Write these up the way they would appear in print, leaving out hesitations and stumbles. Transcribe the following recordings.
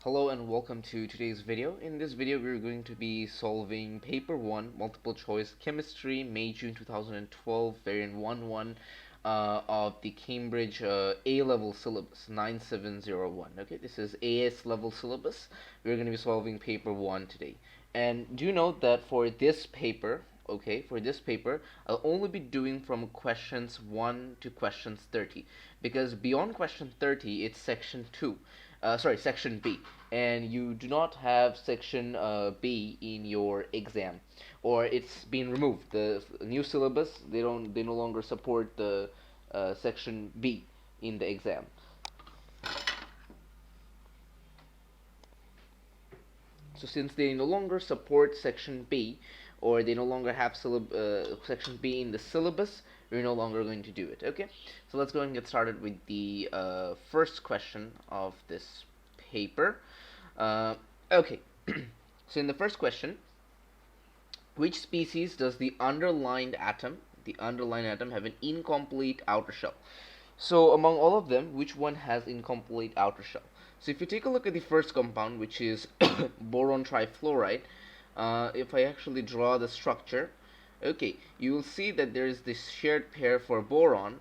Hello and welcome to today's video. In this video we're going to be solving paper 1 multiple choice chemistry May-June 2012 variant 1-1 of the Cambridge A-level syllabus 9701. Okay, this is AS level syllabus. We're going to be solving paper 1 today. And do note that for this paper, I'll only be doing from questions 1 to questions 30, because beyond question 30 it's section 2. Section B, and you do not have section B in your exam, or it's been removed. The new syllabus, they no longer support the section B in the exam. So since they no longer support section B, or they no longer have section B in the syllabus, we're no longer going to do it. Okay, so let's go and get started with the first question of this paper. Okay, so in the first question, which species does the underlined atom have an incomplete outer shell? So among all of them, which one has incomplete outer shell? So if you take a look at the first compound, which is boron trifluoride, if I actually draw the structure, okay, you will see that there is this shared pair for boron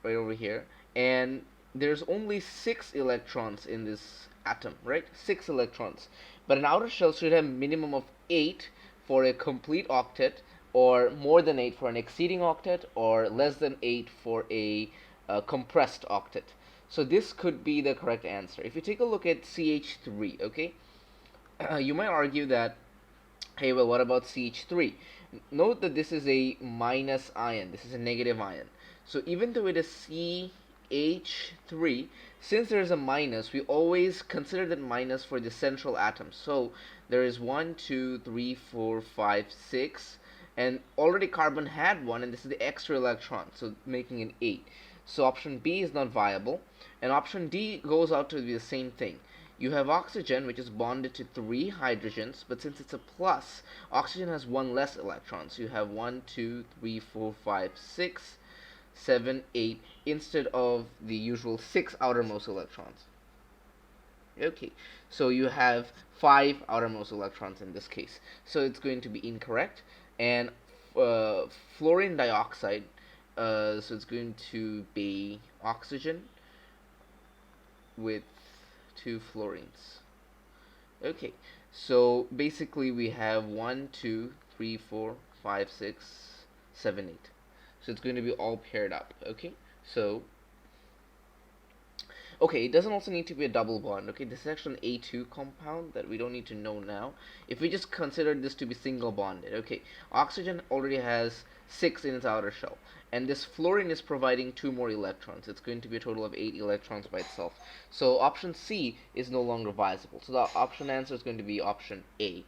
right over here, and there's only 6 electrons in this atom, right? 6 electrons. But an outer shell should have a minimum of 8 for a complete octet, or more than 8 for an exceeding octet, or less than 8 for a compressed octet. So this could be the correct answer. If you take a look at CH3, okay, you might argue that, hey, well, what about CH3? Note that this is a minus ion. This is a negative ion. So even though it is CH3, since there is a minus, we always consider that minus for the central atom. So there is 1, 2, 3, 4, 5, 6, and already carbon had 1, and this is the extra electron, so making it 8. So option B is not viable, and option D goes out to be the same thing. You have oxygen, which is bonded to 3 hydrogens, but since it's a plus, oxygen has 1 less electron. So you have 1, 2, 3, 4, 5, 6, 7, 8, instead of the usual 6 outermost electrons. Okay, so you have 5 outermost electrons in this case. So it's going to be incorrect. And fluorine dioxide, so it's going to be oxygen with 2 fluorines. Okay, so basically we have 1, 2, 3, 4, 5, 6, 7, 8. So it's going to be all paired up. Okay, so okay, it doesn't also need to be a double bond. Okay, this is actually an A2 compound that we don't need to know now. If we just consider this to be single bonded, okay, oxygen already has 6 in its outer shell, and this fluorine is providing 2 more electrons. It's going to be a total of 8 electrons by itself. So option C is no longer viable. So the option answer is going to be option A.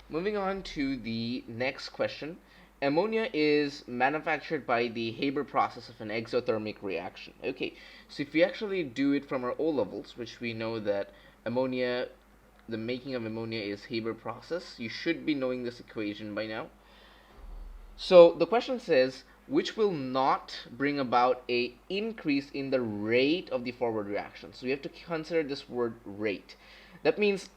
Moving on to the next question. Ammonia is manufactured by the Haber process of an exothermic reaction. Okay, so if we actually do it from our O levels, which we know that ammonia, the making of ammonia is Haber process, you should be knowing this equation by now. So the question says, which will not bring about a increase in the rate of the forward reaction. So we have to consider this word rate. That means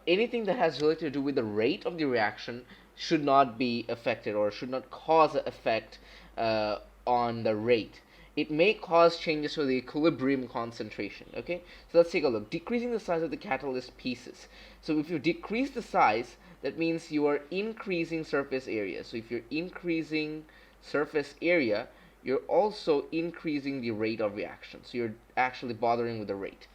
anything that has really to do with the rate of the reaction should not be affected, or should not cause an effect on the rate. It may cause changes to the equilibrium concentration. Okay, so let's take a look. Decreasing the size of the catalyst pieces. So if you decrease the size, that means you are increasing surface area. So if you're increasing surface area, you're also increasing the rate of reaction. So you're actually bothering with the rate.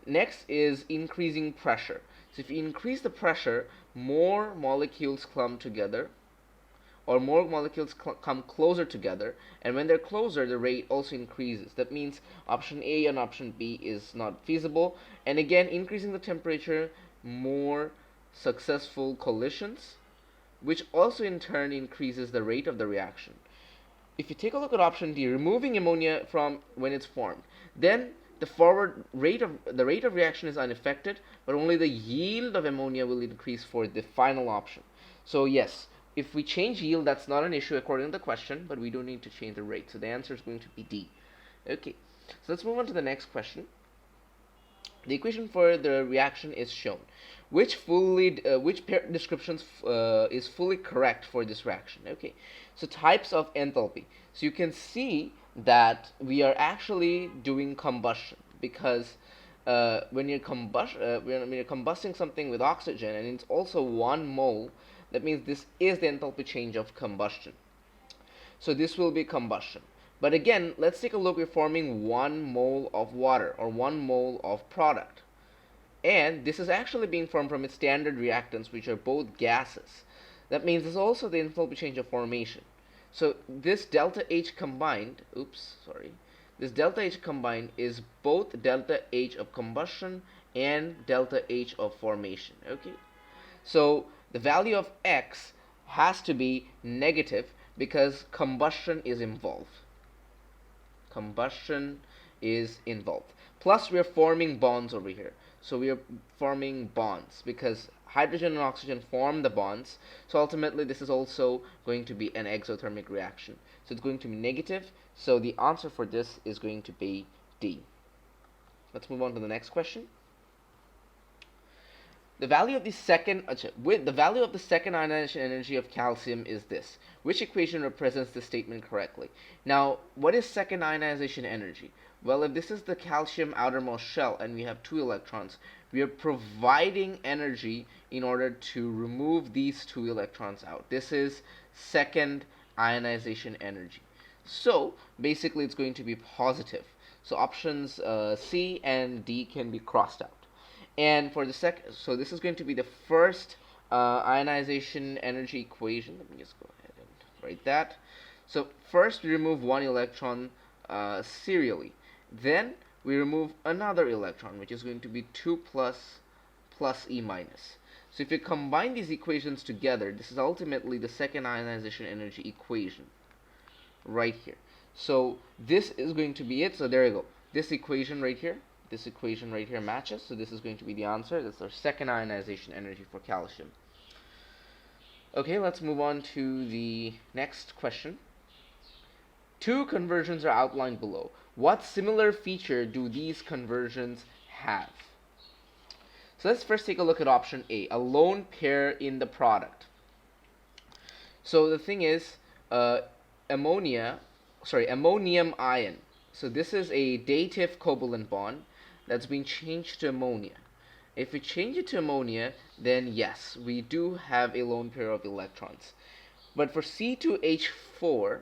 Next is increasing pressure. So if you increase the pressure, more molecules clump together, or more molecules come closer together, and when they're closer, the rate also increases. That means option A and option B is not feasible. And again, increasing the temperature, more successful collisions, which also in turn increases the rate of the reaction. If you take a look at option D, removing ammonia from when it's formed, then the rate of reaction is unaffected, but only the yield of ammonia will increase for the final option. So yes, if we change yield, that's not an issue according to the question, but we don't need to change the rate. So the answer is going to be D. Okay, so let's move on to the next question. The equation for the reaction is shown. Which pair description is fully correct for this reaction? Okay, so types of enthalpy. So you can see that we are actually doing combustion, because when you're combusting something with oxygen and it's also 1 mole, that means this is the enthalpy change of combustion. So this will be combustion. But again, let's take a look. We're forming 1 mole of water, or 1 mole of product. And this is actually being formed from its standard reactants, which are both gases. That means this is also the enthalpy change of formation. So this delta H combined, this delta H combined is both delta H of combustion and delta H of formation. Okay, so the value of X has to be negative because combustion is involved. Combustion is involved. Plus we are forming bonds over here. So we are forming bonds because hydrogen and oxygen form the bonds. So ultimately this is also going to be an exothermic reaction. So it's going to be negative. So the answer for this is going to be D. Let's move on to the next question. The value of the second ionization energy of calcium is this. Which equation represents this statement correctly? Now, what is second ionization energy? Well, if this is the calcium outermost shell and we have 2 electrons, we are providing energy in order to remove these 2 electrons out. This is second ionization energy. So basically it's going to be positive. So options C and D can be crossed out. And for the second, so this is going to be the first ionization energy equation. Let me just go ahead and write that. So first we remove 1 electron serially. Then we remove another electron, which is going to be 2 plus E minus. So if you combine these equations together, this is ultimately the second ionization energy equation right here. So this is going to be it. So there you go. This equation right here matches. So this is going to be the answer. That's our second ionization energy for calcium. Okay, let's move on to the next question. 2 conversions are outlined below. What similar feature do these conversions have? So let's first take a look at option A, a lone pair in the product. So the thing is, ammonium ion. So this is a dative covalent bond that's been changed to ammonia. If we change it to ammonia, then yes, we do have a lone pair of electrons. But for C2H4,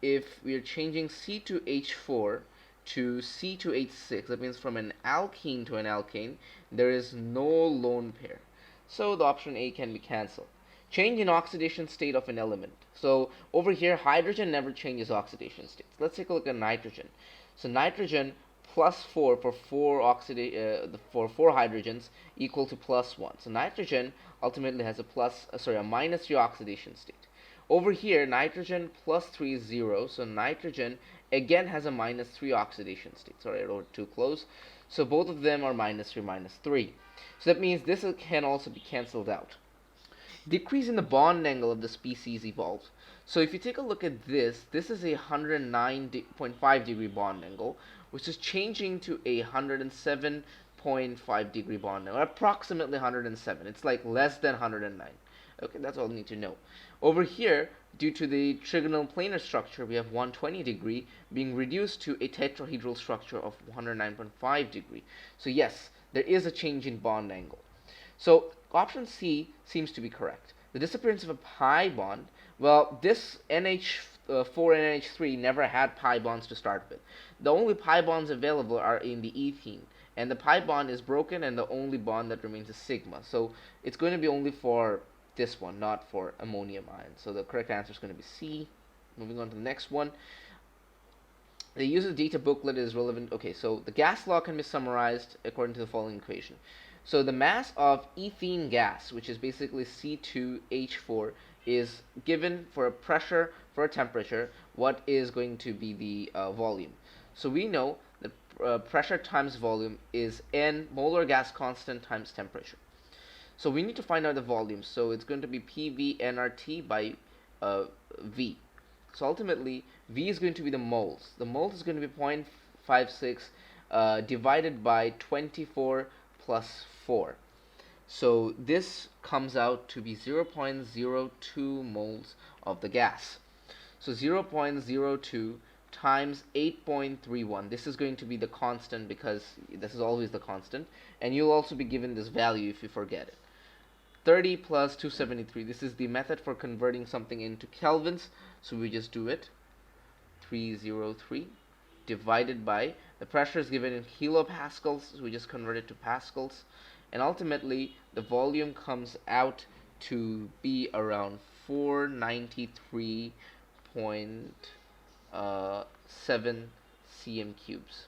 if we are changing C2H4 to C2H6, that means from an alkene to an alkane, there is no lone pair. So the option A can be cancelled. Change in oxidation state of an element. So over here, hydrogen never changes oxidation states. Let's take a look at nitrogen. So nitrogen plus 4 for 4 hydrogens equal to plus 1. So nitrogen ultimately has a minus 3 oxidation state. Over here, nitrogen plus 3 is 0. So nitrogen again has a minus 3 oxidation state. Sorry, I wrote too close. So both of them are minus 3, minus 3. So that means this can also be cancelled out. Decrease in the bond angle of the species evolves. So if you take a look at this is a 109.5 degree bond angle, which is changing to a 107.5 degree bond angle, or approximately 107. It's like less than 109. Okay, that's all you need to know. Over here, due to the trigonal planar structure, we have 120 degree being reduced to a tetrahedral structure of 109.5 degree. So yes, there is a change in bond angle. So option C seems to be correct. The disappearance of a pi bond, well, this NH4NH3 never had pi bonds to start with. The only pi bonds available are in the ethene, and the pi bond is broken, and the only bond that remains is sigma. So it's going to be only for this one, not for ammonium ion. So the correct answer is going to be C. Moving on to the next one. The use of data booklet is relevant. Okay, so the gas law can be summarized according to the following equation. So the mass of ethene gas, which is basically C2H4, is given for a pressure, for a temperature, what is going to be the volume. So we know that pressure times volume is N, molar gas constant, times temperature. So we need to find out the volume. So it's going to be PV nRT by V. So ultimately, V is going to be the moles. The moles is going to be 0.56 divided by 24 plus 4. So this comes out to be 0.02 moles of the gas. So 0.02 times 8.31. This is going to be the constant because this is always the constant. And you'll also be given this value if you forget it. 30 plus 273. This is the method for converting something into kelvins. So we just do it. 303 divided by, the pressure is given in kilopascals, so we just convert it to pascals. And ultimately, the volume comes out to be around 493.7 cm cubes.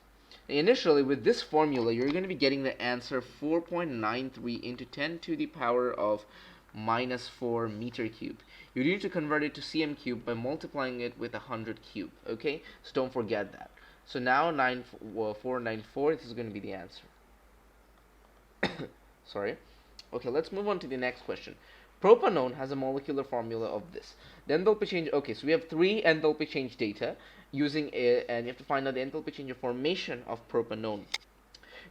Initially, with this formula, you're going to be getting the answer 4.93 into 10 to the power of minus 4 meter cube. You need to convert it to cm cube by multiplying it with 100 cube. Okay, so don't forget that. So now 494, this is going to be the answer. Sorry. Okay, let's move on to the next question. Propanone has a molecular formula of this. The enthalpy change, okay, so we have 3 enthalpy change data using it, and you have to find out the enthalpy change of formation of propanone.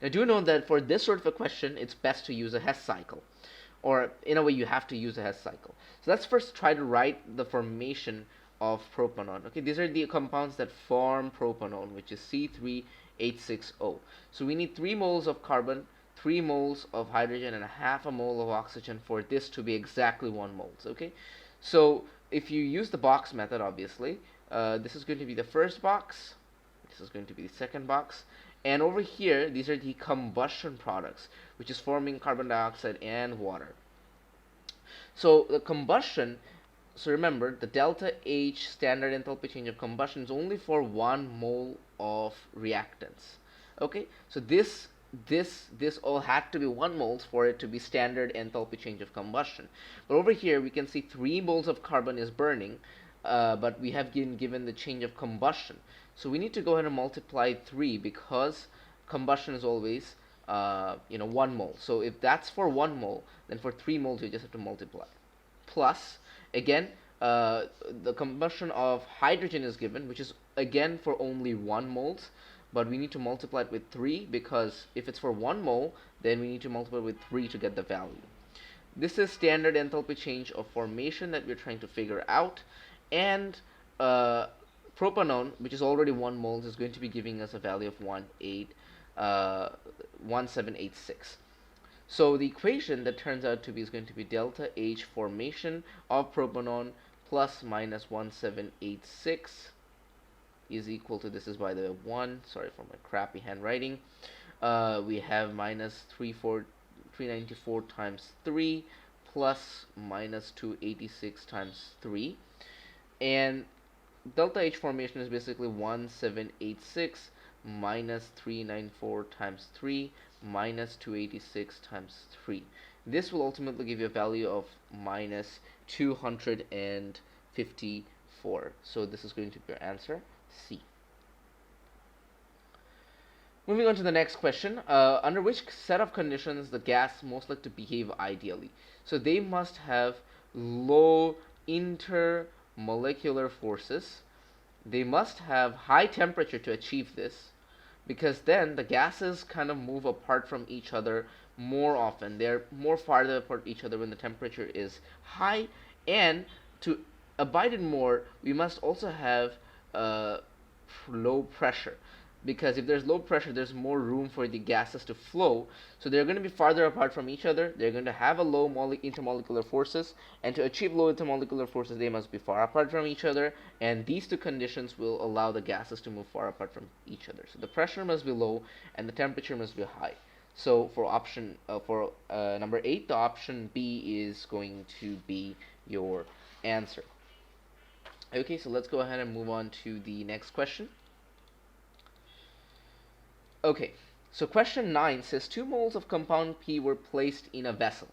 Now do know that for this sort of a question, it's best to use a Hess cycle. Or in a way, you have to use a Hess cycle. So let's first try to write the formation of propanone. Okay, these are the compounds that form propanone, which is C3H6O. So we need 3 moles of carbon, 3 moles of hydrogen, and a half a mole of oxygen for this to be exactly 1 mole. Okay, so if you use the box method, obviously, this is going to be the first box, this is going to be the second box, and over here, these are the combustion products, which is forming carbon dioxide and water. So the combustion, so remember, the delta H standard enthalpy change of combustion is only for 1 mole of reactants. Okay, so this all had to be 1 moles for it to be standard enthalpy change of combustion. But over here, we can see 3 moles of carbon is burning, but we have been given the change of combustion. So we need to go ahead and multiply 3 because combustion is always 1 mole. So if that's for 1 mole, then for 3 moles you just have to multiply. Plus, again, the combustion of hydrogen is given, which is again for only 1 moles, but we need to multiply it with 3 because if it's for 1 mole, then we need to multiply with 3 to get the value. This is standard enthalpy change of formation that we're trying to figure out, and propanone, which is already 1 mole, is going to be giving us a value of 1786. So the equation that turns out to be is going to be delta H formation of propanone plus minus 1786 is equal to, this is by the 1, sorry for my crappy handwriting, we have minus 394 times 3 plus minus 286 times 3, and delta H formation is basically 1786 minus 394 times 3 minus 286 times 3. This will ultimately give you a value of minus 254. So this is going to be your answer, C. Moving on to the next question, under which set of conditions the gas most likely to behave ideally? So they must have low intermolecular forces. They must have high temperature to achieve this, because then the gases kind of move apart from each other more often. They're more farther apart from each other when the temperature is high, and to abide it more, we must also have low pressure, because if there's low pressure, there's more room for the gases to flow. So they're going to be farther apart from each other. They're going to have a low intermolecular forces, and to achieve low intermolecular forces, they must be far apart from each other, and these two conditions will allow the gases to move far apart from each other. So the pressure must be low and the temperature must be high. So for option number 8, the option B is going to be your answer. Okay, so let's go ahead and move on to the next question. Okay, so question 9 says 2 moles of compound P were placed in a vessel.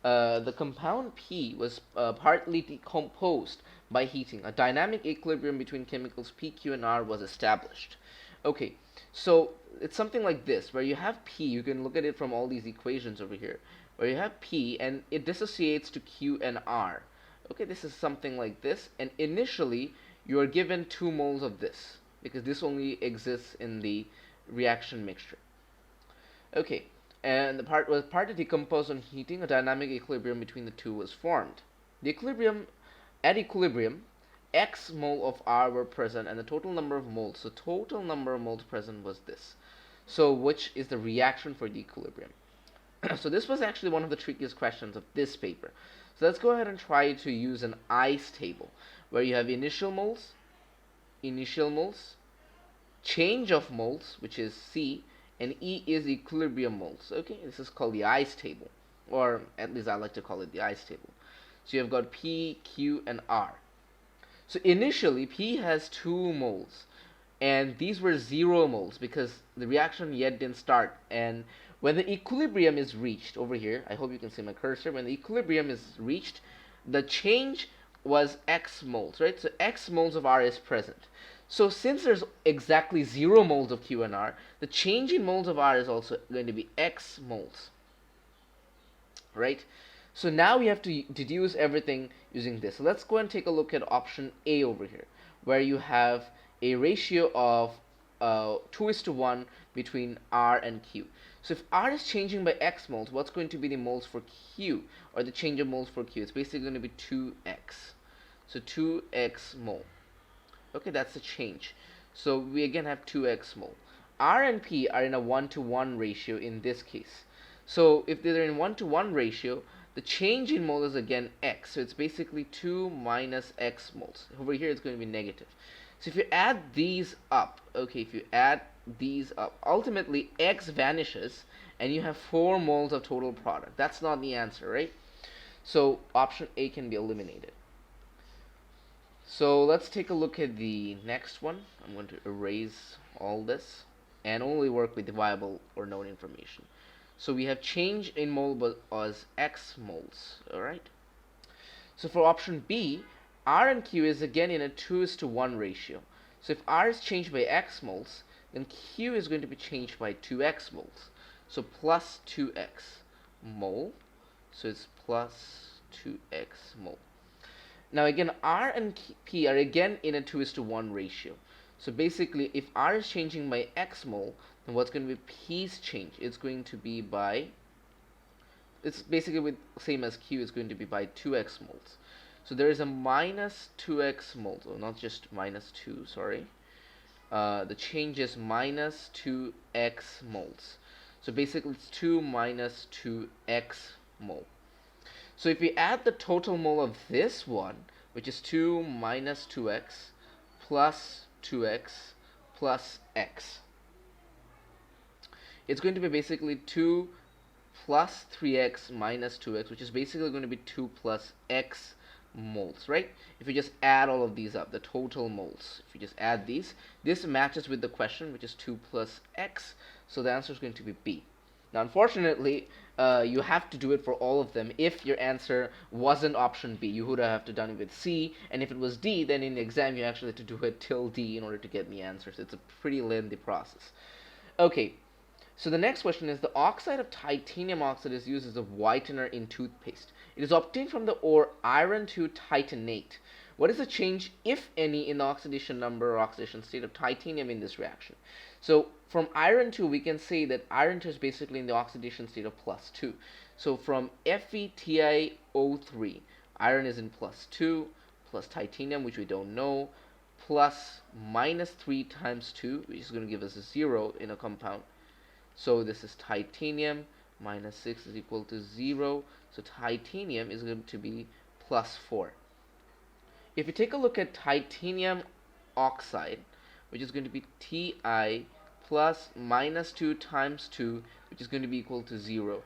The compound P was partly decomposed by heating. A dynamic equilibrium between chemicals P, Q, and R was established. Okay, so it's something like this, where you have P, you can look at it from all these equations over here, where you have P and it dissociates to Q and R. Okay, this is something like this, and initially you are given 2 moles of this because this only exists in the reaction mixture. Okay, and the part to decompose on heating, a dynamic equilibrium between the two was formed. At equilibrium, X mole of R were present and the total number of moles. So total number of moles present was this. So which is the reaction for the equilibrium? So this was actually one of the trickiest questions of this paper. So let's go ahead and try to use an ICE table where you have initial moles, change of moles, which is C, and E is equilibrium moles. Okay, this is called the ICE table, or at least I like to call it the ICE table. So you have got P, Q, and R. So initially P has 2 moles, and these were 0 moles because the reaction yet didn't start. And when the equilibrium is reached, over here, I hope you can see my cursor, when the equilibrium is reached, the change was X moles, right? So X moles of R is present. So since there's exactly 0 moles of Q and R, the change in moles of R is also going to be X moles, right? So now we have to deduce everything using this. So let's go and take a look at option A over here, where you have a ratio of 2:1 between R and Q. So if R is changing by X moles, what's going to be the moles for Q, or the change of moles for Q? It's basically going to be 2X. So 2X mole. Okay, that's the change. So we again have 2X mole. R and P are in a 1:1 ratio in this case. So if they're in 1:1 ratio, the change in mole is again X. So it's basically 2 minus X moles. Over here it's going to be negative. So if you add these up, okay, if you add these up, ultimately X vanishes and you have 4 moles of total product. That's not the answer, right? So option A can be eliminated. So let's take a look at the next one. I'm going to erase all this and only work with the viable or known information. So we have change in mole as X moles, alright? So for option B, R and Q is again in a 2:1 ratio. So if R is changed by X moles, then Q is going to be changed by 2X moles. So plus 2X mole. So it's plus 2X mole. Now again, R and P are again in a 2:1 ratio. So basically, if R is changing by X mole, then what's going to be P's change? It's going to be by, it's basically with same as Q, is going to be by 2X moles. So there is a minus 2X moles, or not just minus 2, sorry. The change is minus 2X moles. So basically it's 2 minus 2X mole. So if we add the total mole of this one, which is 2 minus 2X plus 2X plus X, it's going to be basically 2 plus 3X minus 2X, which is basically going to be 2 plus X moles, right? If you just add all of these up, the total moles, if you just add these, this matches with the question, which is 2 plus X, so the answer is going to be B. Now unfortunately, you have to do it for all of them. If your answer wasn't option B, you would have to done it with C, and if it was D, then in the exam you actually had to do it till D in order to get the answers. It's a pretty lengthy process. Okay, so the next question is, the oxide of titanium oxide is used as a whitener in toothpaste. It is obtained from the ore iron to titanate. What is the change, if any, in the oxidation number or oxidation state of titanium in this reaction? So from iron 2, we can say that iron 2 is basically in the oxidation state of plus 2. So from FeTiO3, iron is in plus 2, plus titanium, which we don't know, plus minus 3 times 2, which is going to give us a 0 in a compound. So this is titanium, minus 6 is equal to 0. So titanium is going to be plus 4. If you take a look at titanium oxide, which is going to be Ti plus minus 2 times 2, which is going to be equal to 0.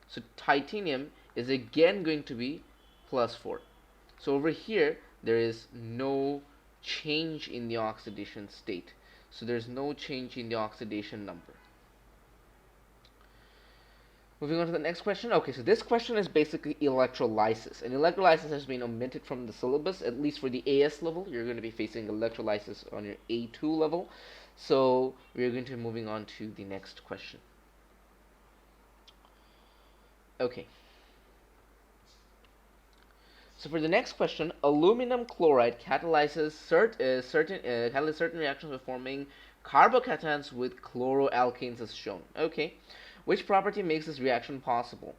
So titanium is again going to be plus 4. So over here, there is no change in the oxidation state. So there's no change in the oxidation number. Moving on to the next question. Okay, so this question is basically electrolysis. And electrolysis has been omitted from the syllabus, at least for the AS level. You're going to be facing electrolysis on your A2 level. So we're going to be moving on to the next question. Okay. So for the next question, aluminum chloride catalyzes certain reactions by forming carbocations with chloroalkanes as shown. Okay, which property makes this reaction possible?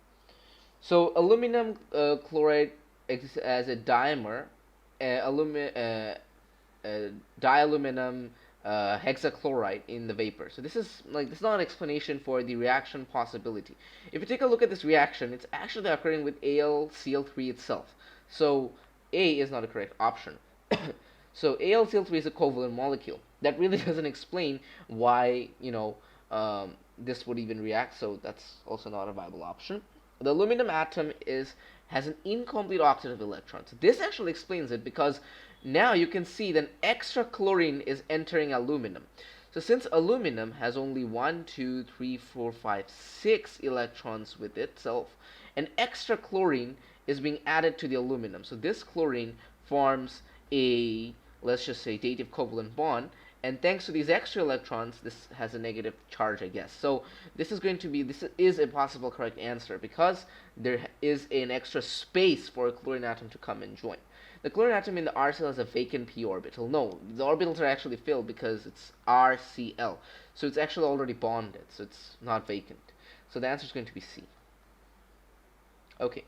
So aluminum chloride exists as a dimer, dialuminum hexachloride in the vapor. So this is not an explanation for the reaction possibility. If you take a look at this reaction, it's actually occurring with AlCl3 itself. So A is not a correct option. So AlCl3 is a covalent molecule. That really doesn't explain why this would even react. So that's also not a viable option. The aluminum atom has an incomplete oxidative electron. So this actually explains it, because now you can see that extra chlorine is entering aluminum. So since aluminum has only 1, 2, 3, 4, 5, 6 electrons with itself, an extra chlorine is being added to the aluminum. So this chlorine forms a, let's just say, dative covalent bond, and thanks to these extra electrons, this has a negative charge, I guess. So this is a possible correct answer, because there is an extra space for a chlorine atom to come and join. The chlorine atom in the RCl has a vacant p orbital. No, the orbitals are actually filled because it's RCl. So it's actually already bonded, so it's not vacant. So the answer is going to be C. Okay.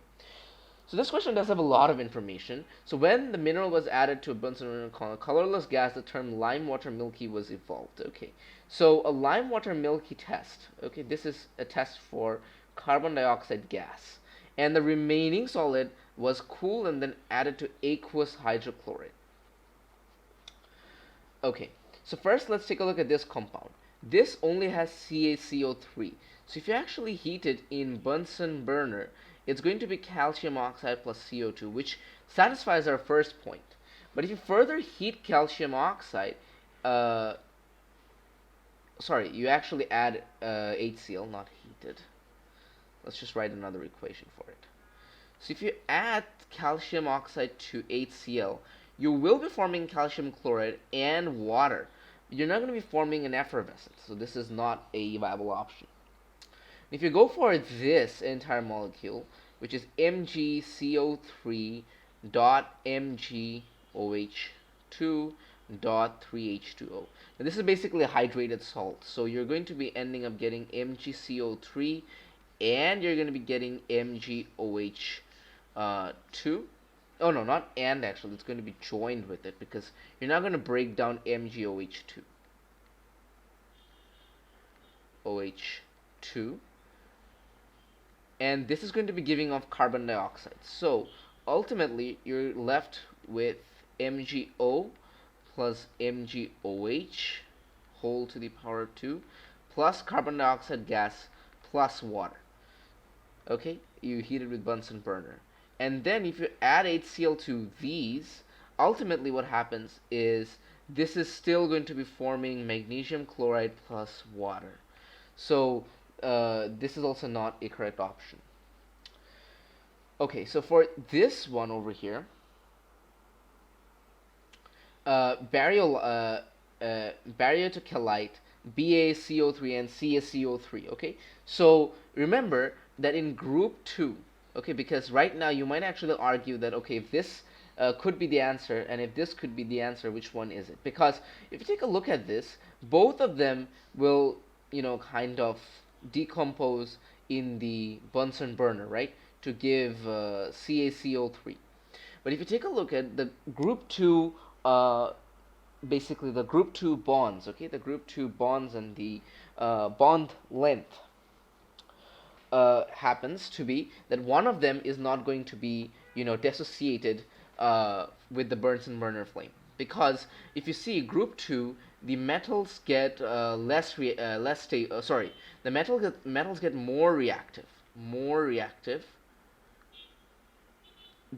So this question does have a lot of information. So when the mineral was added to a Bunsen colorless gas, the term lime water milky was evolved. Okay, so a lime water milky test. Okay, this is a test for carbon dioxide gas, and the remaining solid was cooled and then added to aqueous hydrochloride. Okay, so first let's take a look at this compound. This only has CaCO3. So if you actually heat it in Bunsen burner, it's going to be calcium oxide plus CO2, which satisfies our first point. But if you further heat calcium oxide, you actually add HCl, not heated. Let's just write another equation for it. So if you add calcium oxide to HCl, you will be forming calcium chloride and water. You're not going to be forming an effervescent, so this is not a viable option. If you go for this entire molecule, which is MgCO3 dot MgOH2 dot 3H2O. Now this is basically a hydrated salt, so you're going to be ending up getting MgCO3 and you're going to be getting MgOH2. Oh no, not and actually, it's going to be joined with it, because you're not going to break down MgOH2. OH2. And this is going to be giving off carbon dioxide. So ultimately, you're left with MgO plus MgOH whole to the power of 2 plus carbon dioxide gas plus water. Okay, you heat it with Bunsen burner. And then if you add HCl to these, ultimately what happens is this is still going to be forming magnesium chloride plus water. So this is also not a correct option. Okay, so for this one over here, baryotochelite, BaCO3 and CaCO3. Okay, so remember that in group 2, okay, because right now you might actually argue that, okay, if this could be the answer, and if this could be the answer, which one is it? Because if you take a look at this, both of them will, kind of decompose in the Bunsen burner, right, to give CaCO3. But if you take a look at the group 2, basically the group 2 bonds, okay, the group 2 bonds and the bond length, happens to be that one of them is not going to be, dissociated with the Bunsen burner flame. Because if you see group 2, the metals get the metals get more reactive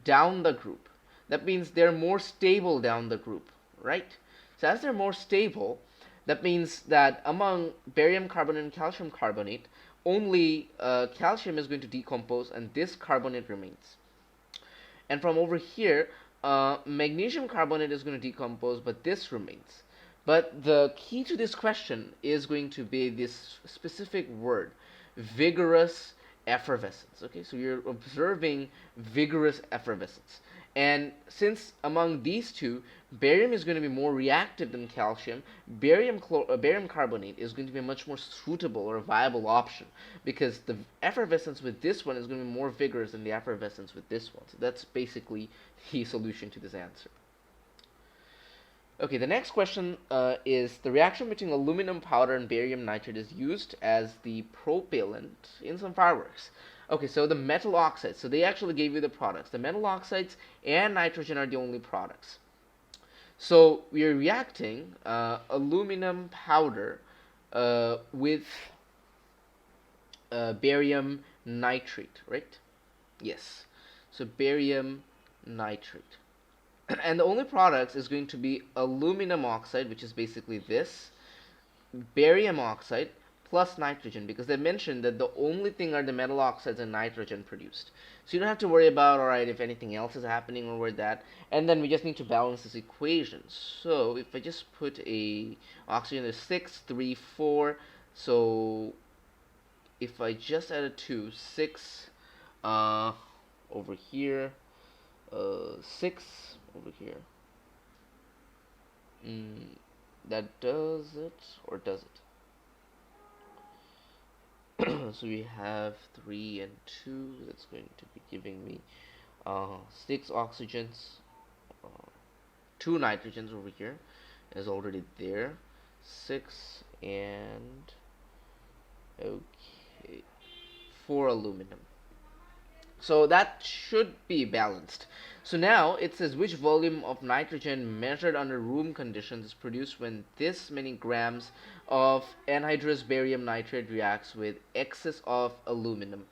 down the group. That means they're more stable down the group, right? So as they're more stable, that means that among barium carbonate and calcium carbonate, only calcium is going to decompose and this carbonate remains. And from over here, magnesium carbonate is going to decompose, but this remains. But the key to this question is going to be this specific word, vigorous effervescence. Okay, so you're observing vigorous effervescence. And since among these two, barium is going to be more reactive than calcium, barium carbonate is going to be a much more suitable or viable option, because the effervescence with this one is going to be more vigorous than the effervescence with this one. So that's basically the solution to this answer. Okay, the next question is the reaction between aluminum powder and barium nitrate is used as the propellant in some fireworks. Okay, so the metal oxides, so they actually gave you the products. The metal oxides and nitrogen are the only products. So we are reacting aluminum powder with barium nitrate, right? Yes. So barium nitrate. And the only products is going to be aluminum oxide, which is basically this, barium oxide, plus nitrogen, because they mentioned that the only thing are the metal oxides and nitrogen produced. So you don't have to worry about, alright, if anything else is happening or with that. And then we just need to balance this equation. So if I just put a oxygen is 6, 3, 4, so if I just add a 2, 6 over here, 6 over here. That does it, or does it? So we have 3 and 2. That's going to be giving me 6 oxygens, 2 nitrogens over here is already there. 6 and okay, 4 aluminum. So that should be balanced. So now it says which volume of nitrogen measured under room conditions is produced when this many grams of anhydrous barium nitrate reacts with excess of aluminum.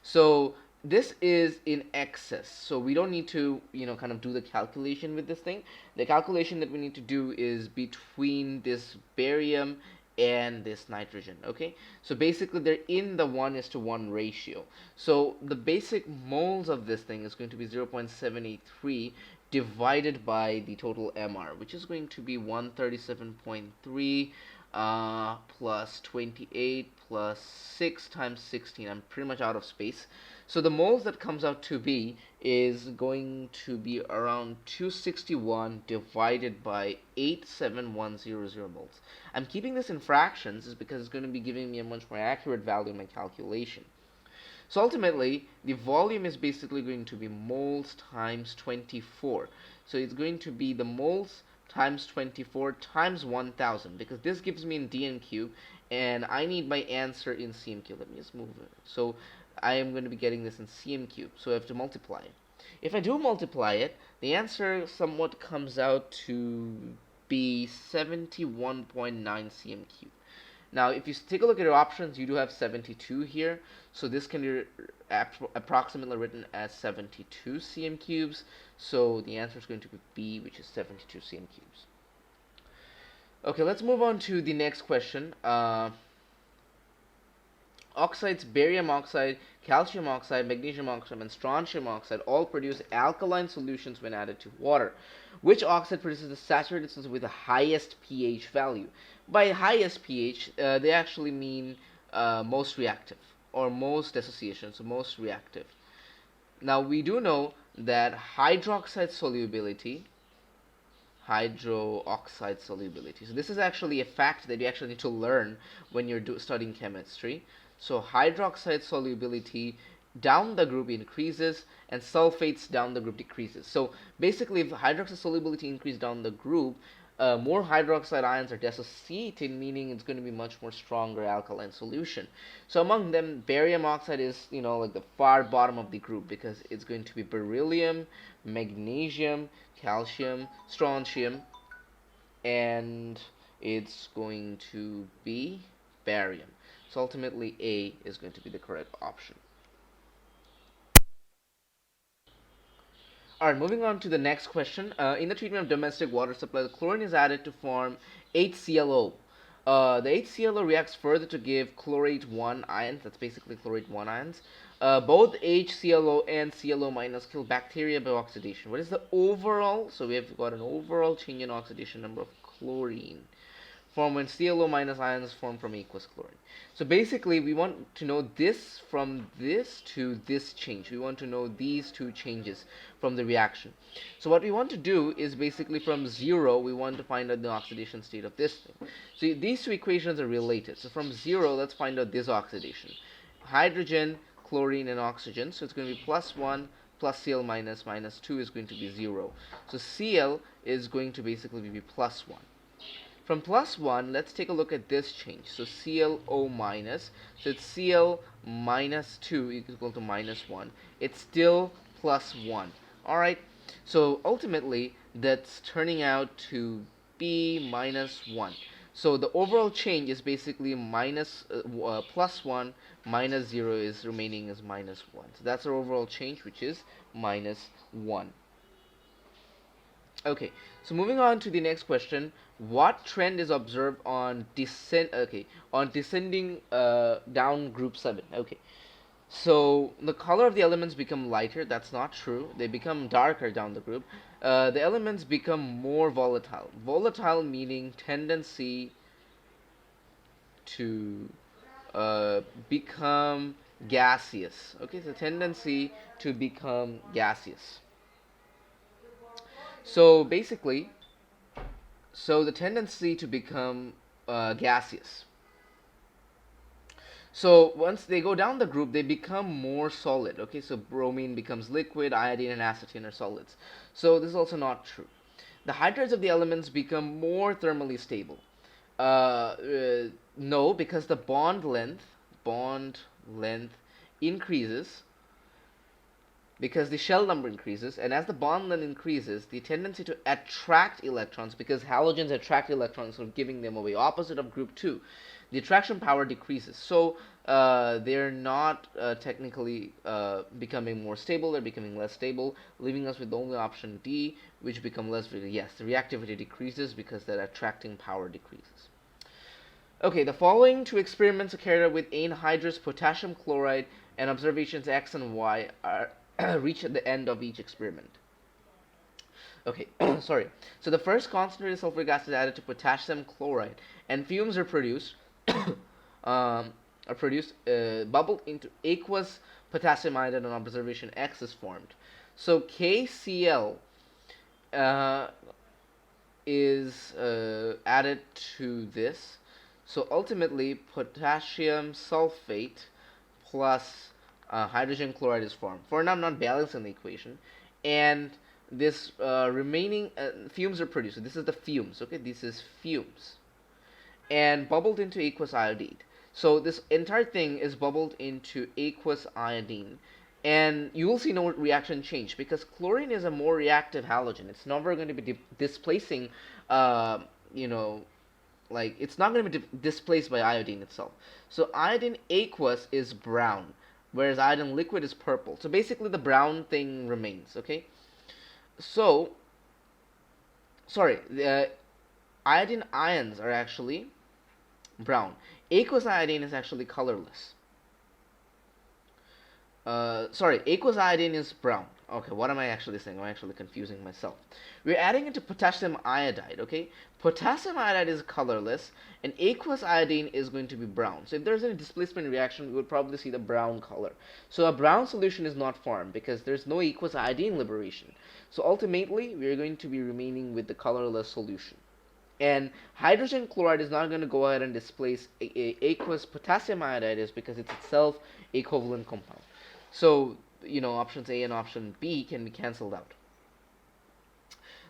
So this is in excess, so we don't need to kind of do the calculation with this thing. The calculation that we need to do is between this barium and this nitrogen. Okay, so basically they're in the 1:1 ratio. So the basic moles of this thing is going to be 0.783 divided by the total MR, which is going to be 137.3 plus 28 plus 6 times 16. I'm pretty much out of space. So the moles that comes out to be is going to be around 261 divided by 87100 moles. I'm keeping this in fractions is because it's going to be giving me a much more accurate value in my calculation. So ultimately, the volume is basically going to be moles times 24. So it's going to be the moles times 24 times 1000, because this gives me in dn cube, and I need my answer in cm cube. Let me just move it. So I am going to be getting this in cm cube, so I have to multiply it. If I do multiply it, the answer somewhat comes out to be 71.9 cm cube. Now, if you take a look at your options, you do have 72 here, so this can be approximately written as 72 cm cubes, so the answer is going to be B, which is 72 cm cubes. Okay, let's move on to the next question. Oxides, barium oxide, calcium oxide, magnesium oxide, and strontium oxide all produce alkaline solutions when added to water. Which oxide produces the saturated substance with the highest pH value? By highest pH, they actually mean most reactive, or most dissociation, so most reactive. Now we do know that hydroxide solubility, so this is actually a fact that you actually need to learn when you're studying chemistry. So hydroxide solubility down the group increases and sulfates down the group decreases. So basically, if hydroxide solubility increases down the group, more hydroxide ions are dissociated, meaning it's going to be much more stronger alkaline solution. So among them, barium oxide is like the far bottom of the group, because it's going to be beryllium, magnesium, calcium, strontium, and it's going to be barium. So ultimately, A is going to be the correct option. Alright, moving on to the next question. In the treatment of domestic water supply, the chlorine is added to form HClO. The HClO reacts further to give chlorate 1 ions, that's basically chlorate 1 ions. Both HClO and ClO minus kill bacteria by oxidation. What is the overall? So we have got an overall change in oxidation number of chlorine form when ClO minus ions form from aqueous chlorine. So basically we want to know this from this to this change. We want to know these two changes from the reaction. So what we want to do is basically from 0 we want to find out the oxidation state of this thing. So these two equations are related. So from 0 let's find out this oxidation. Hydrogen, chlorine and oxygen. So it's going to be plus 1 plus Cl minus 2 is going to be 0. So Cl is going to basically be plus 1. From plus 1, let's take a look at this change. So ClO minus, so it's Cl minus 2 equal to minus 1. It's still plus 1. Alright, so ultimately that's turning out to be minus 1. So the overall change is basically plus 1 minus 0 is remaining as minus 1. So that's our overall change, which is minus 1. Okay, so moving on to the next question, what trend is observed on descending down group 7? Okay, so the color of the elements become lighter. That's not true. They become darker down the group. The elements become more volatile. Volatile meaning tendency to become gaseous. Okay, so tendency to become gaseous. So basically, the tendency to become gaseous. So once they go down the group, they become more solid. Okay, so bromine becomes liquid, iodine and acetylene are solids. So this is also not true. The hydrides of the elements become more thermally stable. No, because the bond length increases because the shell number increases, and as the bond length increases, the tendency to attract electrons, because halogens attract electrons, so giving them away, opposite of group 2, the attraction power decreases. So they're not technically becoming more stable, they're becoming less stable, leaving us with only option D, which become less, yes, the reactivity decreases because that attracting power decreases. Okay, the following two experiments are carried out with anhydrous potassium chloride, and observations X and Y are reach at the end of each experiment. Okay, sorry. So the first concentrated sulfuric acid is added to potassium chloride, and fumes are produced, bubbled into aqueous potassium iodide, and observation X is formed. So KCl is added to this. So ultimately, potassium sulfate plus hydrogen chloride is formed. For now, I'm not balancing the equation, and this remaining fumes are produced. So this is the fumes. Okay, this is fumes, and bubbled into aqueous iodide. So this entire thing is bubbled into aqueous iodine, and you will see no reaction change because chlorine is a more reactive halogen. It's never going to be displacing, like it's not going to be displaced by iodine itself. So iodine aqueous is brown, whereas iodine liquid is purple. So basically the brown thing remains, okay? So, sorry, the iodine ions are actually brown. Aqueous iodine is actually colorless. Aqueous iodine is brown. Okay, what am I actually saying? I'm actually confusing myself. We're adding it to potassium iodide, okay? Potassium iodide is colorless, and aqueous iodine is going to be brown. So if there's any displacement reaction, we would probably see the brown color. So a brown solution is not formed because there's no aqueous iodine liberation. So ultimately, we're going to be remaining with the colorless solution. And hydrogen chloride is not going to go ahead and displace aqueous potassium iodide is because it's itself a covalent compound. So, options A and option B can be cancelled out.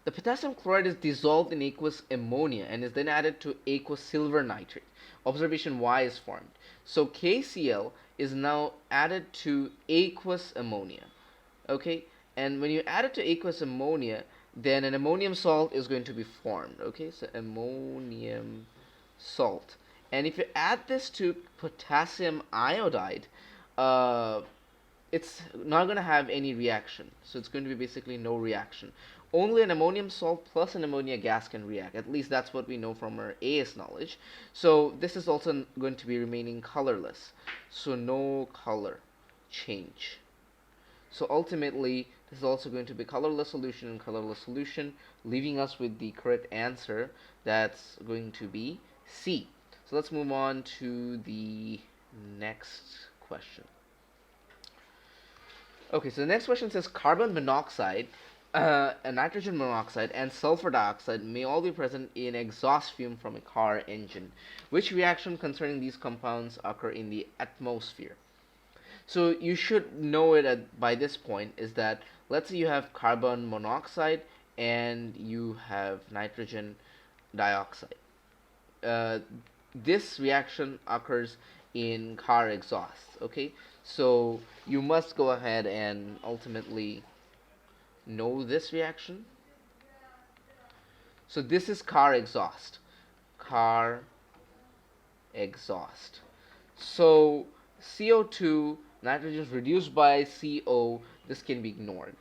The potassium chloride is dissolved in aqueous ammonia and is then added to aqueous silver nitrate. Observation Y is formed. So KCl is now added to aqueous ammonia. Okay, and when you add it to aqueous ammonia, then an ammonium salt is going to be formed. Okay, so ammonium salt. And if you add this to potassium iodide, it's not going to have any reaction. So it's going to be basically no reaction. Only an ammonium salt plus an ammonia gas can react. At least that's what we know from our AS knowledge. So this is also going to be remaining colorless. So no color change. So ultimately, this is also going to be colorless solution and colorless solution, leaving us with the correct answer. That's going to be C. So let's move on to the next question. Okay, so the next question says carbon monoxide, nitrogen monoxide, and sulfur dioxide may all be present in exhaust fume from a car engine. Which reaction concerning these compounds occur in the atmosphere? So you should know it by this point is that let's say you have carbon monoxide and you have nitrogen dioxide. Uh, this reaction occurs in car exhaust. Okay, so you must go ahead and ultimately know this reaction. So this is car exhaust. Car exhaust. So CO2, nitrogen is reduced by CO. This can be ignored.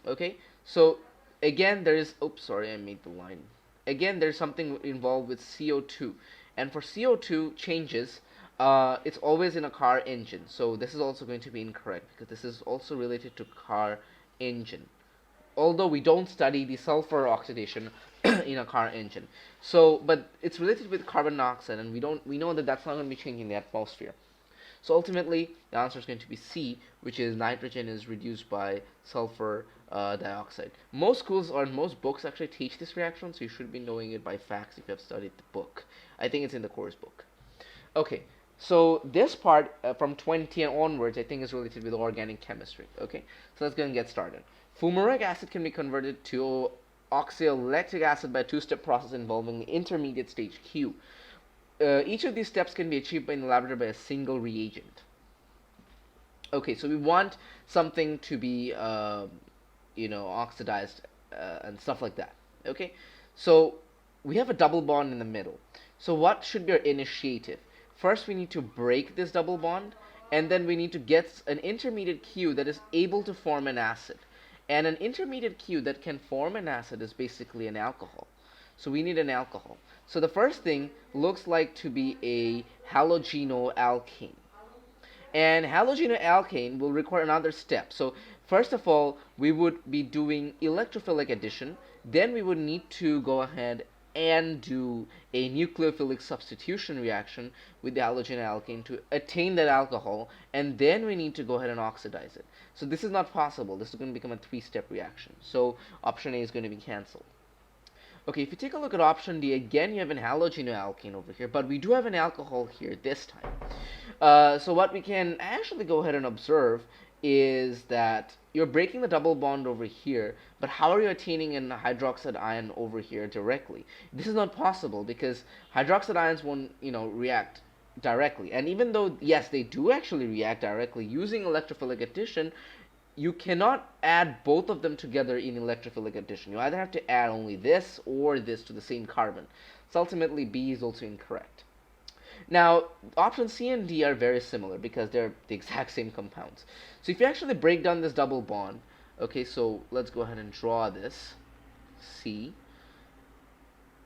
Okay, so again there is, oops, sorry, I made the line. Again, there's something involved with CO2, and for CO2 changes, it's always in a car engine. So this is also going to be incorrect because this is also related to car engine. Although we don't study the sulfur oxidation in a car engine, so but it's related with carbon dioxide, and we know that that's not going to be changing the atmosphere. So ultimately, the answer is going to be C, which is nitrogen is reduced by sulfur dioxide. Most schools or most books actually teach this reaction, so you should be knowing it by facts if you have studied the book. I think it's in the course book. Okay, so this part from 20 and onwards, I think is related with organic chemistry. Okay, so let's go and get started. Fumaric acid can be converted to oxaloacetic acid by a two-step process involving the intermediate stage Q. Each of these steps can be achieved in the laboratory by a single reagent. Okay, so we want something to be, oxidized and stuff like that. Okay, so we have a double bond in the middle. So what should be our initiative? First, we need to break this double bond, and then we need to get an intermediate Q that is able to form an acid. And an intermediate Q that can form an acid is basically an alcohol. So we need an alcohol. So the first thing looks like to be a halogenoalkane. And halogenoalkane will require another step. So first of all, we would be doing electrophilic addition. Then we would need to go ahead and do a nucleophilic substitution reaction with the halogenoalkane to attain that alcohol. And then we need to go ahead and oxidize it. So this is not possible. This is going to become a three-step reaction. So option A is going to be cancelled. Okay, if you take a look at option D, again you have an halogenoalkane over here, but we do have an alcohol here this time. So what we can actually go ahead and observe is that you're breaking the double bond over here, but how are you attaining an hydroxide ion over here directly? This is not possible because hydroxide ions won't, react directly. And even though, yes, they do actually react directly using electrophilic addition, you cannot add both of them together in electrophilic addition. You either have to add only this or this to the same carbon. So ultimately, B is also incorrect. Now, options C and D are very similar because they're the exact same compounds. So if you actually break down this double bond, okay, so let's go ahead and draw this, C.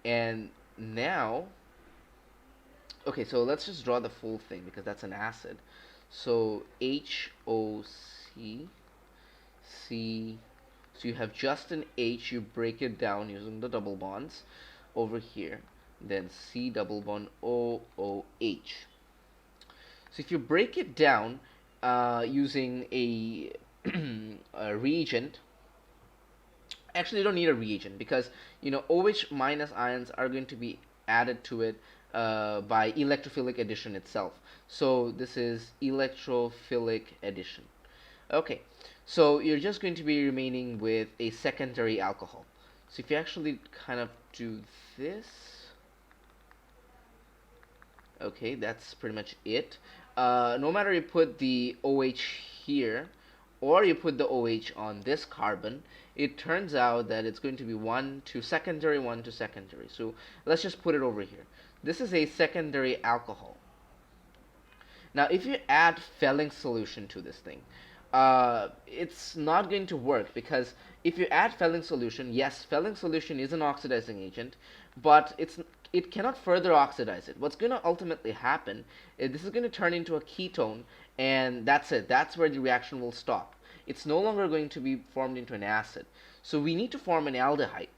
And now, okay, so let's just draw the full thing because that's an acid. So HOC. C, so you have just an H, you break it down using the double bonds over here, then C double bond OOH. So if you break it down using a, a reagent, actually you don't need a reagent because OH minus ions are going to be added to it by electrophilic addition itself. So this is electrophilic addition. Okay, so you're just going to be remaining with a secondary alcohol. So if you actually kind of do this, okay, that's pretty much it. No matter you put the OH here or you put the OH on this carbon, it turns out that it's going to be 1 to secondary, 1 to secondary. So let's just put it over here. This is a secondary alcohol. Now if you add Fehling solution to this thing, it's not going to work because if you add Fehling solution, yes, Fehling solution is an oxidizing agent, but it cannot further oxidize it. What's going to ultimately happen is this is going to turn into a ketone, and that's it. That's where the reaction will stop. It's no longer going to be formed into an acid. So we need to form an aldehyde.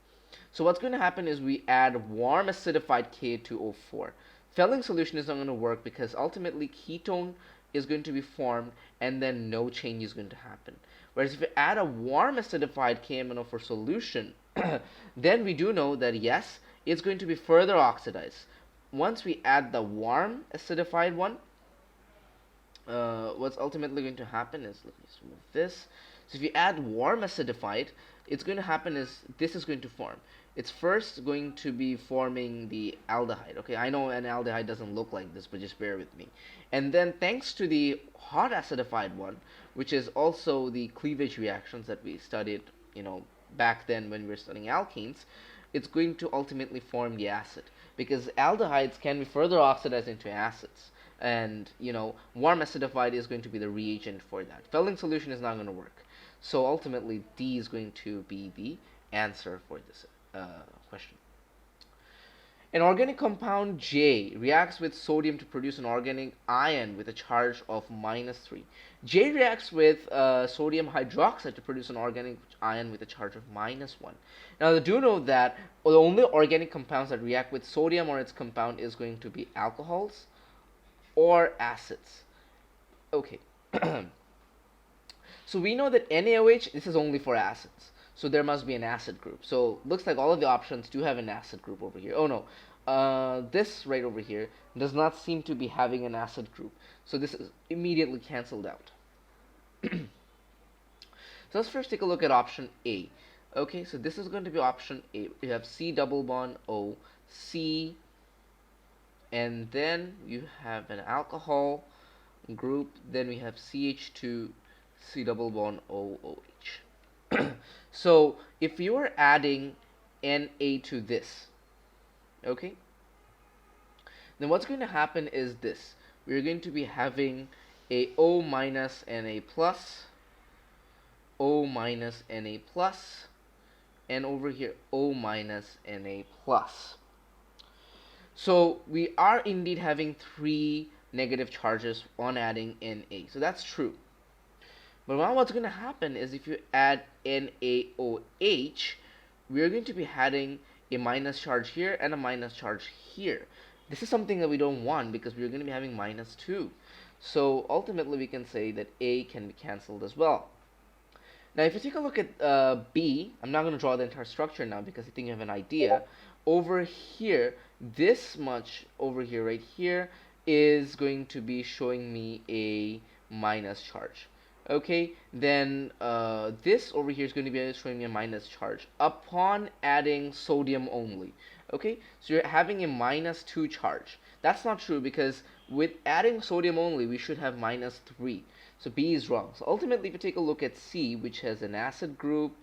So what's going to happen is we add warm acidified K2O4. Fehling solution is not going to work because ultimately ketone is going to be formed and then no change is going to happen. Whereas if you add a warm acidified KMnO4 solution, then we do know that yes, it's going to be further oxidized. Once we add the warm acidified one, what's ultimately going to happen is, let me just move this. So if you add warm acidified, it's going to happen is this is going to form. It's first going to be forming the aldehyde. Okay, I know an aldehyde doesn't look like this, but just bear with me. And then thanks to the hot acidified one, which is also the cleavage reactions that we studied, back then when we were studying alkenes, it's going to ultimately form the acid because aldehydes can be further oxidized into acids. And warm acidified is going to be the reagent for that. Fehling solution is not going to work. So ultimately, D is going to be the answer for this question. An organic compound J reacts with sodium to produce an organic ion with a charge of -3. J reacts with sodium hydroxide to produce an organic ion with a charge of -1. Now, do know that the only organic compounds that react with sodium or its compound is going to be alcohols or acids. Okay. So we know that NaOH, this is only for acids. So there must be an acid group. So looks like all of the options do have an acid group over here. Oh no, this right over here does not seem to be having an acid group. So this is immediately cancelled out. So let's first take a look at option A. Okay, so this is going to be option A. We have C double bond O, C, and then you have an alcohol group. Then we have CH2, C double bond OOH. So if you are adding Na to this, okay, then what's going to happen is this. We're going to be having a O minus Na plus, O minus Na plus, and over here O minus Na plus. So we are indeed having 3 negative charges on adding Na. So that's true. But now what's going to happen is if you add NaOH, we're going to be adding a minus charge here and a minus charge here. This is something that we don't want because we're going to be having -2. So ultimately we can say that A can be cancelled as well. Now if you take a look at B, I'm not going to draw the entire structure now because I think you have an idea. Over here, this much over here, right here, is going to be showing me a minus charge. Okay, then this over here is going to be showing me a minus charge upon adding sodium only. Okay, so you're having a -2 charge. That's not true because with adding sodium only, we should have -3. So B is wrong. So ultimately, if you take a look at C, which has an acid group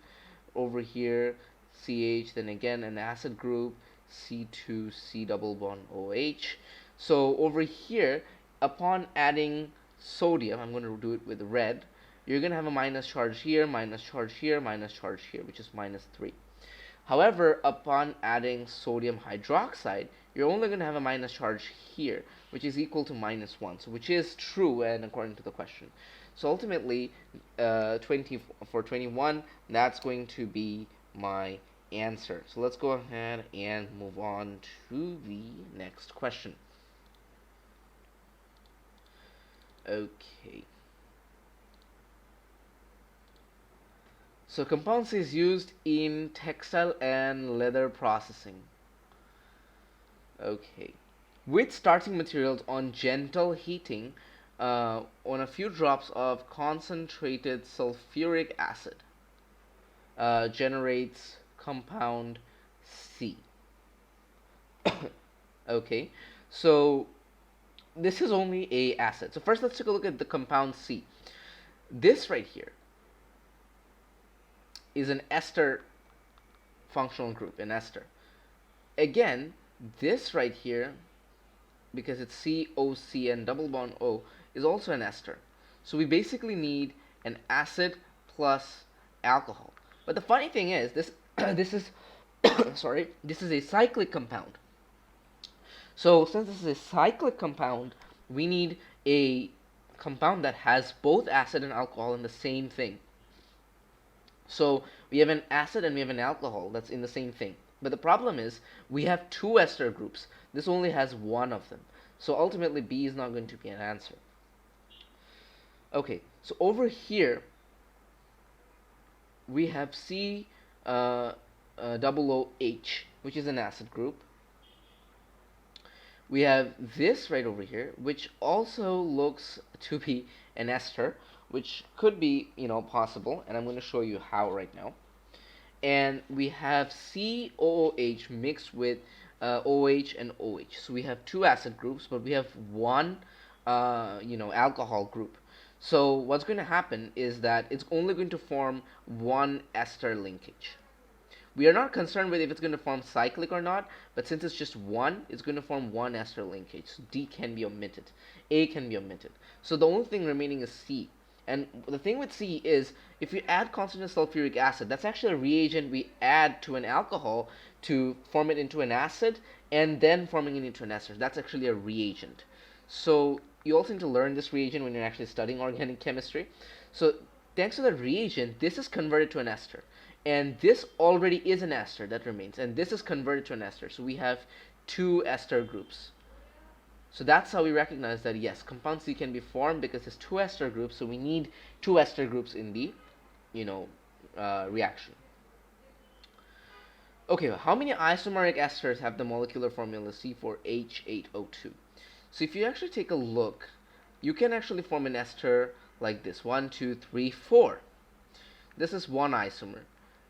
over here, CH, then again an acid group, C2, C double bond OH. So over here, upon adding sodium, I'm going to do it with red, you're going to have a minus charge here, minus charge here, minus charge here, which is -3. However, upon adding sodium hydroxide, you're only going to have a minus charge here, which is equal to -1, so which is true and according to the question. So ultimately, 21, that's going to be my answer. So let's go ahead and move on to the next question. Okay. So compound C is used in textile and leather processing. Okay. With starting materials on gentle heating, on a few drops of concentrated sulfuric acid generates compound C. Okay, so this is only a acid. So first let's take a look at the compound C. This right here is an ester functional group, an ester. Again, this right here, because it's COC and double bond O, is also an ester. So we basically need an acid plus alcohol. But the funny thing is, this is sorry, this is a cyclic compound. So since this is a cyclic compound, we need a compound that has both acid and alcohol in the same thing. So we have an acid and we have an alcohol that's in the same thing. But the problem is we have two ester groups. This only has one of them. So ultimately B is not going to be an answer. Okay, so over here we have C double OH, which is an acid group. We have this right over here, which also looks to be an ester, which could be, possible, and I'm going to show you how right now. And we have COOH mixed with OH and OH. So we have two acid groups, but we have one, alcohol group. So what's going to happen is that it's only going to form one ester linkage. We are not concerned with if it's going to form cyclic or not, but since it's just one, it's going to form one ester linkage. So D can be omitted. A can be omitted. So the only thing remaining is C. And the thing with C is, if you add concentrated sulfuric acid, that's actually a reagent we add to an alcohol to form it into an acid, and then forming it into an ester. That's actually a reagent. So you also need to learn this reagent when you're actually studying organic chemistry. So thanks to the reagent, this is converted to an ester. And this already is an ester that remains, and this is converted to an ester. So we have two ester groups. So that's how we recognize that yes, compound C can be formed because there's two ester groups. So we need two ester groups in the, reaction. Okay, how many isomeric esters have the molecular formula C4H8O2? So if you actually take a look, you can actually form an ester like this: 1, 2, 3, 4. This is one isomer.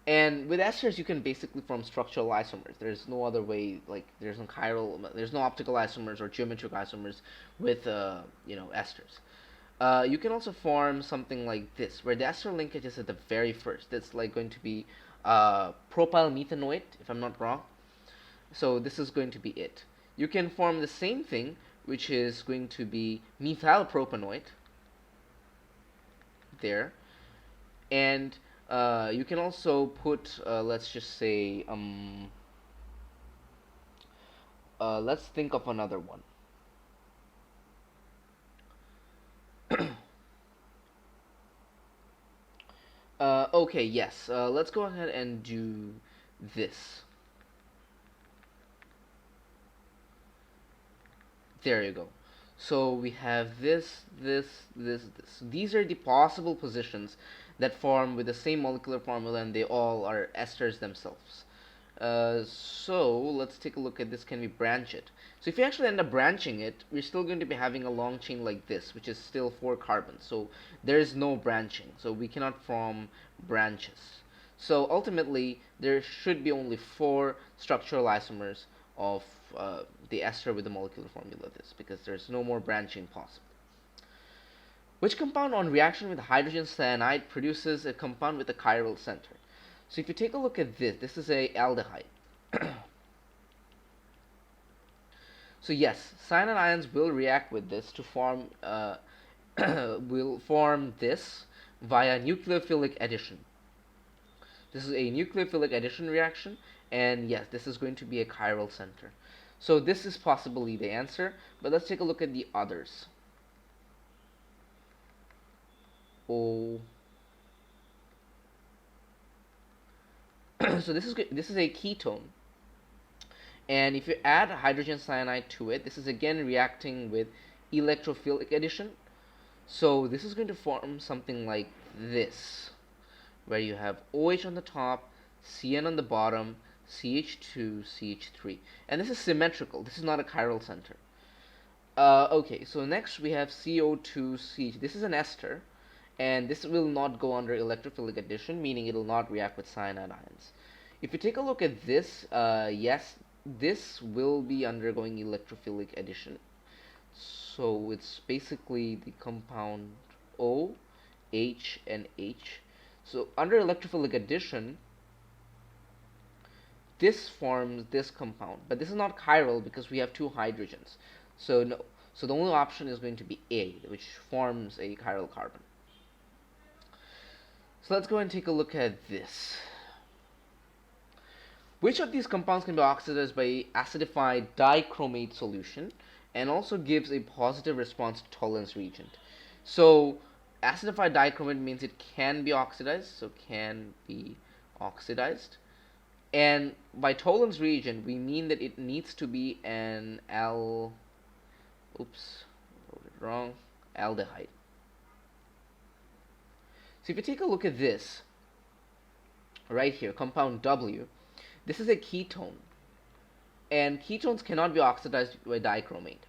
And with esters, you can basically form structural isomers. There's no other way, like there's no chiral, there's no optical isomers or geometric isomers with, esters. You can also form something like this, where the ester linkage is at the very first. It's like going to be propyl methanoate, if I'm not wrong. So this is going to be it. You can form the same thing, which is going to be methyl propanoate there. And you can also put, let's just say, let's think of another one. Okay, yes, let's go ahead and do this. There you go. So we have this. These are the possible positions that form with the same molecular formula, and they all are esters themselves. So let's take a look at this. Can we branch it? So if you actually end up branching it, we're still going to be having a long chain like this, which is still 4 carbons. So there is no branching. So we cannot form branches. So ultimately, there should be only 4 structural isomers of the ester with the molecular formula of this, because there's no more branching possible. Which compound on reaction with hydrogen cyanide produces a compound with a chiral center? So if you take a look at this is a aldehyde. So yes, cyanide ions will react with this to form will form this via nucleophilic addition. This is a nucleophilic addition reaction, and yes, this is going to be a chiral center. So this is possibly the answer, but let's take a look at the others. So this is a ketone, and if you add hydrogen cyanide to it, this is again reacting with electrophilic addition. So this is going to form something like this, where you have OH on the top, CN on the bottom, CH2, CH3, and this is symmetrical. This is not a chiral center. Okay, so next we have CO2CH. This is an ester, and this will not go under electrophilic addition, meaning it will not react with cyanide ions. If you take a look at this, yes, this will be undergoing electrophilic addition. So it's basically the compound O, H, and H. So under electrophilic addition, this forms this compound, but this is not chiral because we have 2 hydrogens. So no. So the only option is going to be A, which forms a chiral carbon. So let's go and take a look at this. Which of these compounds can be oxidized by acidified dichromate solution and also gives a positive response to tolerance reagent? So Acidified dichromate means it can be oxidized, so can be oxidized. And by Toland's reagent, we mean that it needs to be an oops, wrote it wrong, aldehyde. So if you take a look at this, right here, compound W, this is a ketone, and ketones cannot be oxidized by dichromate.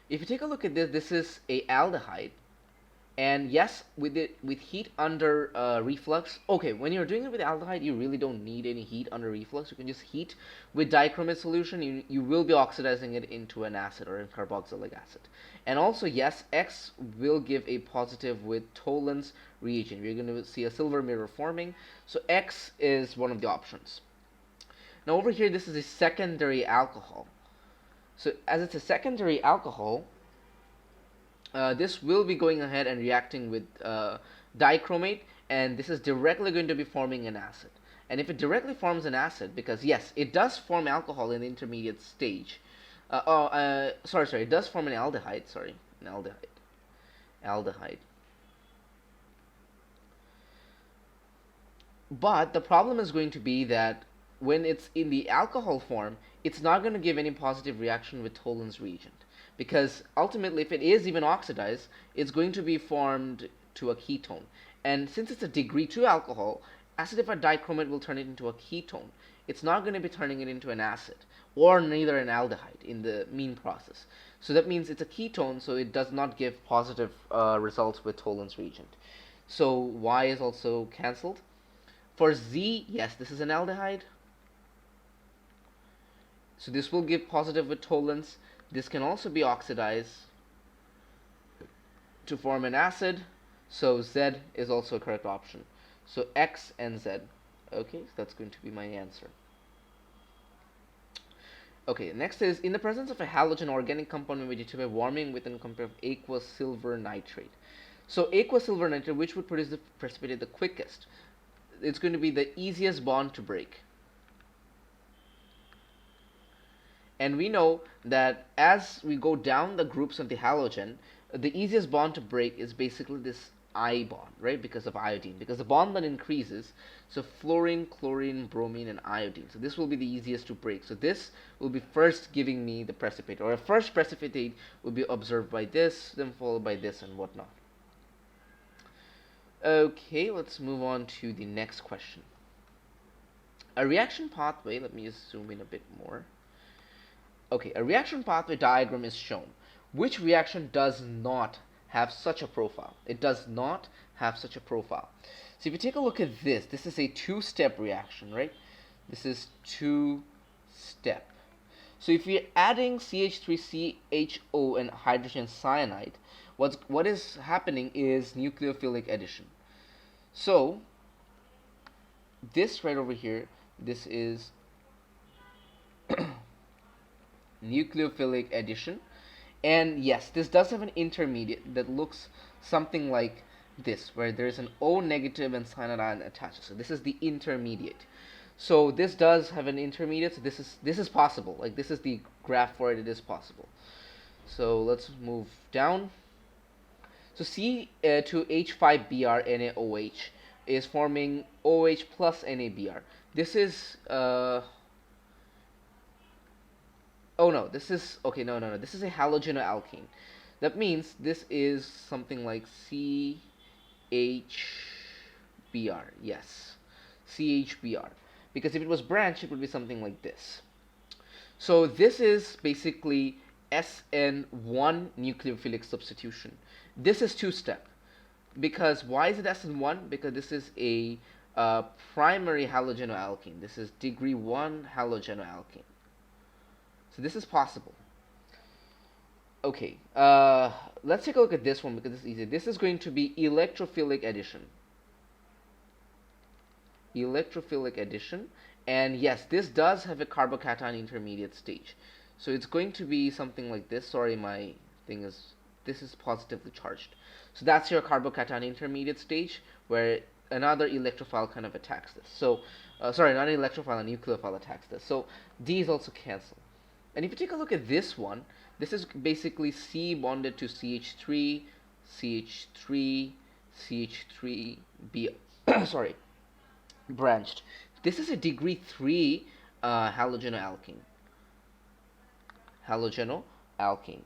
If you take a look at this, this is a aldehyde, and yes, with heat under reflux. Okay, when you're doing it with aldehyde, you really don't need any heat under reflux. You can just heat with dichromate solution. You will be oxidizing it into an acid or a carboxylic acid. And also, yes, X will give a positive with Toland's reagent. We're going to see a silver mirror forming. So X is one of the options. Now over here, this is a secondary alcohol. So as it's a secondary alcohol, this will be going ahead and reacting with dichromate, and this is directly going to be forming an acid. And if it directly forms an acid, because yes, it does form alcohol in the intermediate stage. Sorry, it does form an aldehyde. Sorry, an aldehyde. But the problem is going to be that when it's in the alcohol form, it's not going to give any positive reaction with Toland's reagent. Because ultimately, if it is even oxidized, it's going to be formed to a ketone. And since it's a degree 2 alcohol, acidified dichromate will turn it into a ketone. It's not going to be turning it into an acid, or neither an aldehyde in the mean process. So that means it's a ketone, so it does not give positive results with Toland's reagent. So Y is also cancelled. For Z, yes, this is an aldehyde. So this will give positive with Toland's. This can also be oxidized to form an acid, so Z is also a correct option. So X and Z. Okay, so that's going to be my answer. Okay, next is, in the presence of a halogen organic compound mediated by warming with an compound of aqueous silver nitrate. So aqueous silver nitrate, which would produce the precipitate the quickest? It's going to be the easiest bond to break. And we know that as we go down the groups of the halogen, the easiest bond to break is basically this I bond, right? Because of iodine. Because the bond that increases, so fluorine, chlorine, bromine, and iodine. So this will be the easiest to break. So this will be first giving me the precipitate, or a first precipitate will be observed by this, then followed by this, and whatnot. Okay, let's move on to the next question. A reaction pathway, let me just zoom in a bit more. Okay, a reaction pathway diagram is shown. Which reaction does not have such a profile? It does not have such a profile. So if you take a look at this, this is a two-step reaction, right? This is two-step. So if you're adding CH3CHO and hydrogen cyanide, what is happening is nucleophilic addition. So this right over here, this is nucleophilic addition. And yes, this does have an intermediate that looks something like this, where there's an O negative and cyanide ion attached. So this is the intermediate. So this does have an intermediate, so this is possible. Like, this is the graph for it, it is possible. So let's move down. So C to H5Br NaOH is forming OH plus NaBr. This is oh no, this is, okay, no, this is a halogenoalkane. That means this is something like CHBr, yes, CHBr. Because if it was branched, it would be something like this. So this is basically SN1 nucleophilic substitution. This is two-step. Because why is it SN1? Because this is a primary halogenoalkane. This is degree 1 halogenoalkane. So this is possible. Okay, let's take a look at this one because it's easy. This is going to be electrophilic addition. Electrophilic addition. And yes, this does have a carbocation intermediate stage. So it's going to be something like this. Sorry, my thing is, this is positively charged. So that's your carbocation intermediate stage where another electrophile kind of attacks this. So, sorry, not an electrophile, a nucleophile attacks this. So D is also cancelled. And if you take a look at this one, this is basically C bonded to CH3, CH3, CH3B, sorry, branched. This is a degree 3 halogenoalkane. Halogenoalkane.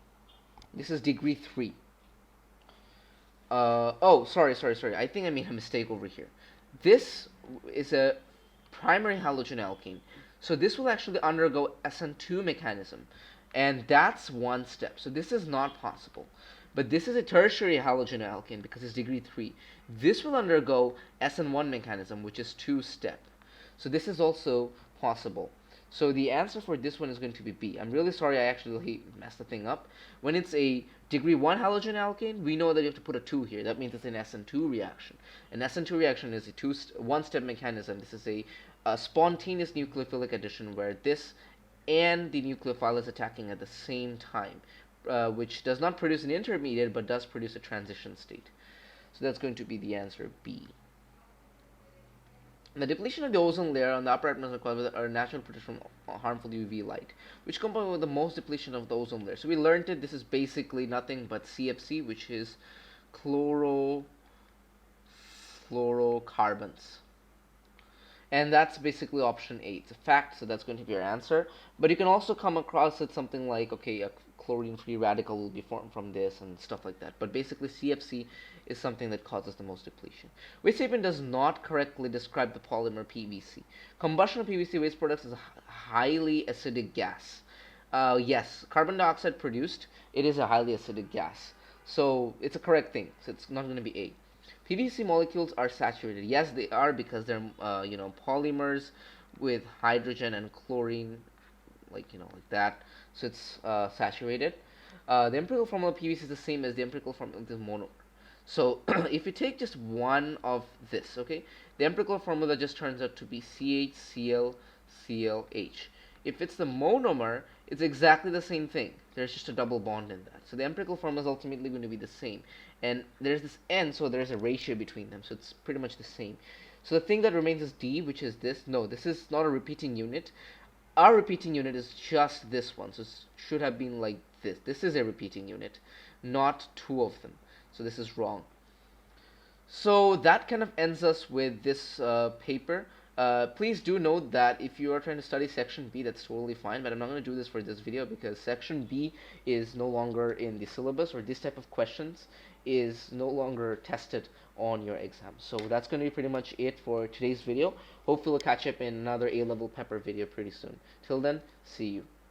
This is degree 3. Oh, sorry. I think I made a mistake over here. This is a primary halogenalkane. So this will actually undergo SN2 mechanism. And that's one step. So this is not possible. But this is a tertiary halogenalkane because it's degree 3. This will undergo SN1 mechanism, which is 2-step. So this is also possible. So the answer for this one is going to be B. I'm really sorry I actually messed the thing up. When it's a degree 1 halogen alkane, we know that you have to put a 2 here. That means it's an SN2 reaction. An SN2 reaction is a one-step mechanism. This is a spontaneous nucleophilic addition where this and the nucleophile is attacking at the same time, which does not produce an intermediate but does produce a transition state. So that's going to be the answer B. The depletion of the ozone layer on the upper atmosphere are natural protection from harmful UV light, which combine with the most depletion of the ozone layer. So we learned it. This is basically nothing but CFC, which is chlorofluorocarbons. And that's basically option A. It's a fact, so that's going to be your answer. But you can also come across it something like, okay, a chlorine-free radical will be formed from this and stuff like that. But basically, CFC is something that causes the most depletion. Waste statement does not correctly describe the polymer PVC. Combustion of PVC waste products is a highly acidic gas. Yes, carbon dioxide produced, it is a highly acidic gas. So it's a correct thing. So it's not going to be A. PVC molecules are saturated. Yes, they are because they're polymers with hydrogen and chlorine, like that. So it's saturated. The empirical formula of PVC is the same as the empirical formula of the monomer. So if you take just one of this, okay, the empirical formula just turns out to be CHCl, If it's the monomer, it's exactly the same thing. There's just a double bond in that. So the empirical formula is ultimately going to be the same. And there's this N, so there's a ratio between them. So it's pretty much the same. So the thing that remains is D, which is this. No, this is not a repeating unit. Our repeating unit is just this one. So it should have been like this. This is a repeating unit, not two of them. So this is wrong. So that kind of ends us with this paper. Please do note that if you are trying to study section B, that's totally fine, but I'm not going to do this for this video because section B is no longer in the syllabus, or this type of questions is no longer tested on your exam. So that's going to be pretty much it for today's video. Hopefully we'll catch up in another A-level pepper video pretty soon. Till then, see you.